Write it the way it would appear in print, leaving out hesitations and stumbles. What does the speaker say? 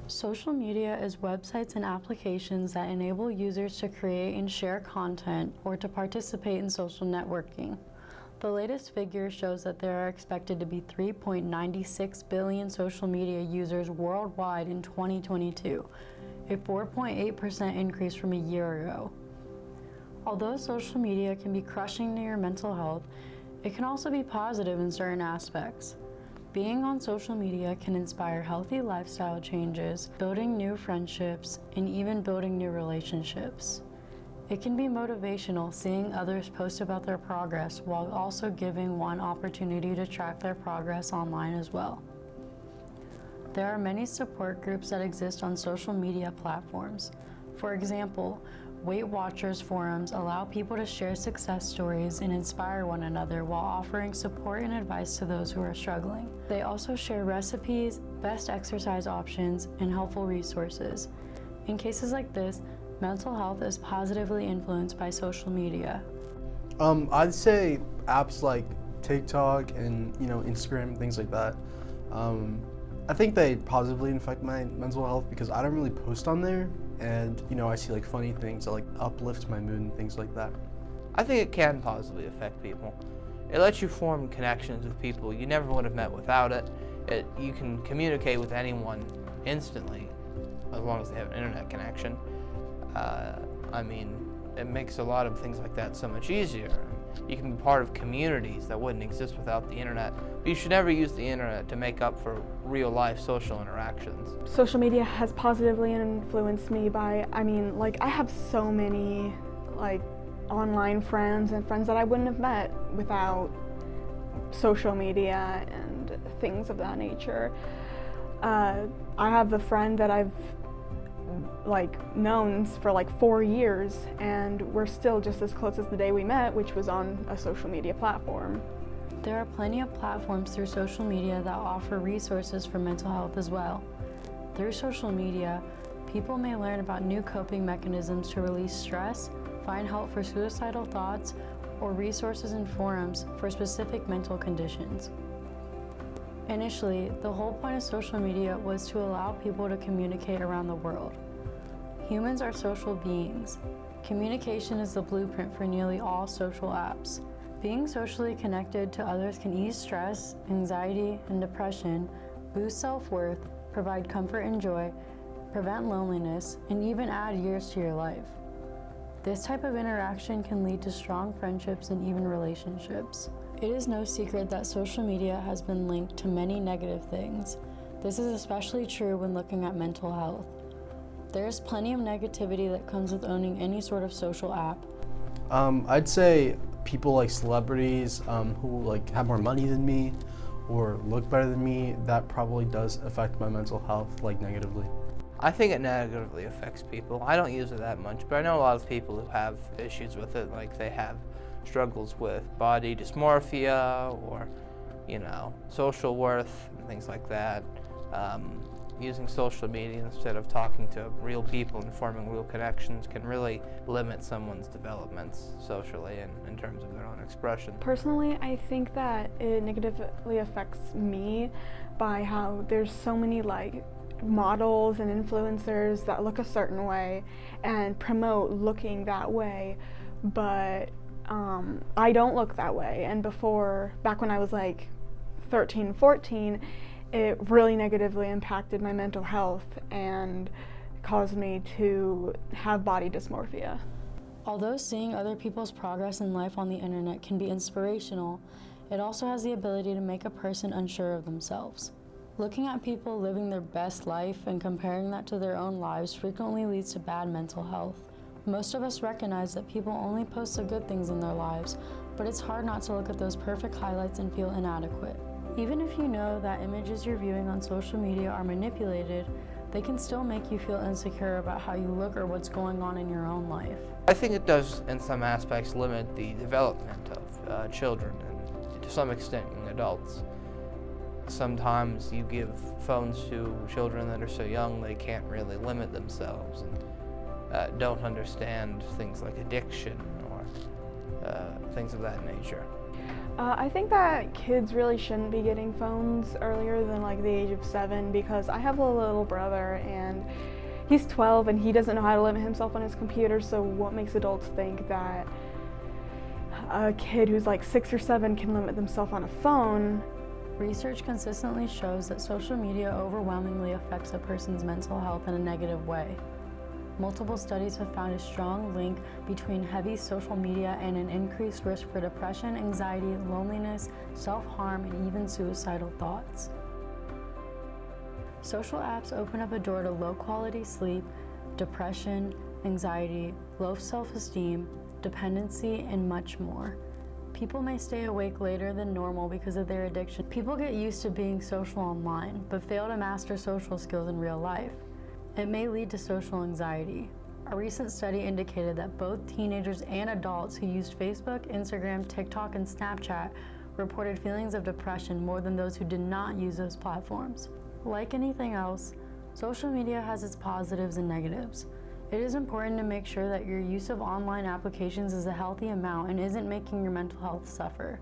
Social media is websites and applications that enable users to create and share content or to participate in social networking. The latest figure shows that there are expected to be 3.96 billion social media users worldwide in 2022, a 4.8% increase from a year ago. Although social media can be crushing to your mental health, it can also be positive in certain aspects. Being on social media can inspire healthy lifestyle changes, building new friendships, and even building new relationships. It can be motivational seeing others post about their progress while also giving one opportunity to track their progress online as well. There are many support groups that exist on social media platforms. For example, Weight Watchers forums allow people to share success stories and inspire one another while offering support and advice to those who are struggling. They also share recipes, best exercise options, and helpful resources. In cases like this, mental health is positively influenced by social media. I'd say apps like TikTok and Instagram, things like that. I think they positively affect my mental health because I don't really post on there, and I see like funny things that like uplift my mood and things like that. I think it can positively affect people. It lets you form connections with people you never would have met without it. You can communicate with anyone instantly as long as they have an internet connection. It makes a lot of things like that so much easier. You can be part of communities that wouldn't exist without the internet. But you should never use the internet to make up for real life social interactions. Social media has positively influenced me by, I have so many online friends and friends that I wouldn't have met without social media and things of that nature. I have a friend that I've known for 4 years, and we're still just as close as the day we met, which was on a social media platform. There are plenty of platforms through social media that offer resources for mental health as well. Through social media, people may learn about new coping mechanisms to release stress, find help for suicidal thoughts, or resources and forums for specific mental conditions. Initially, the whole point of social media was to allow people to communicate around the world. Humans are social beings. Communication is the blueprint for nearly all social apps. Being socially connected to others can ease stress, anxiety, and depression, boost self-worth, provide comfort and joy, prevent loneliness, and even add years to your life. This type of interaction can lead to strong friendships and even relationships. It is no secret that social media has been linked to many negative things. This is especially true when looking at mental health. There is plenty of negativity that comes with owning any sort of social app. I'd say people like celebrities who have more money than me or look better than me, that probably does affect my mental health negatively. I think it negatively affects people. I don't use it that much, but I know a lot of people who have issues with it, they have struggles with body dysmorphia or, social worth and things like that. Using social media instead of talking to real people and forming real connections can really limit someone's developments socially and in terms of their own expression. Personally, I think that it negatively affects me by how there's so many models and influencers that look a certain way and promote looking that way, but I don't look that way. And back when I was 13, 14, it really negatively impacted my mental health and caused me to have body dysmorphia. Although seeing other people's progress in life on the internet can be inspirational, it also has the ability to make a person unsure of themselves. Looking at people living their best life and comparing that to their own lives frequently leads to bad mental health. Most of us recognize that people only post the good things in their lives, but it's hard not to look at those perfect highlights and feel inadequate. Even if you know that images you're viewing on social media are manipulated, they can still make you feel insecure about how you look or what's going on in your own life. I think it does, in some aspects, limit the development of children and, to some extent, young adults. Sometimes you give phones to children that are so young they can't really limit themselves and don't understand things like addiction or things of that nature. I think that kids really shouldn't be getting phones earlier than like the age of 7, because I have a little brother and he's 12 and he doesn't know how to limit himself on his computer, so what makes adults think that a kid who's like 6 or 7 can limit themselves on a phone? Research consistently shows that social media overwhelmingly affects a person's mental health in a negative way. Multiple studies have found a strong link between heavy social media and an increased risk for depression, anxiety, loneliness, self-harm, and even suicidal thoughts. Social apps open up a door to low-quality sleep, depression, anxiety, low self-esteem, dependency, and much more. People may stay awake later than normal because of their addiction. People get used to being social online, but fail to master social skills in real life. It may lead to social anxiety. A recent study indicated that both teenagers and adults who used Facebook, Instagram, TikTok, and Snapchat reported feelings of depression more than those who did not use those platforms. Like anything else, social media has its positives and negatives. It is important to make sure that your use of online applications is a healthy amount and isn't making your mental health suffer.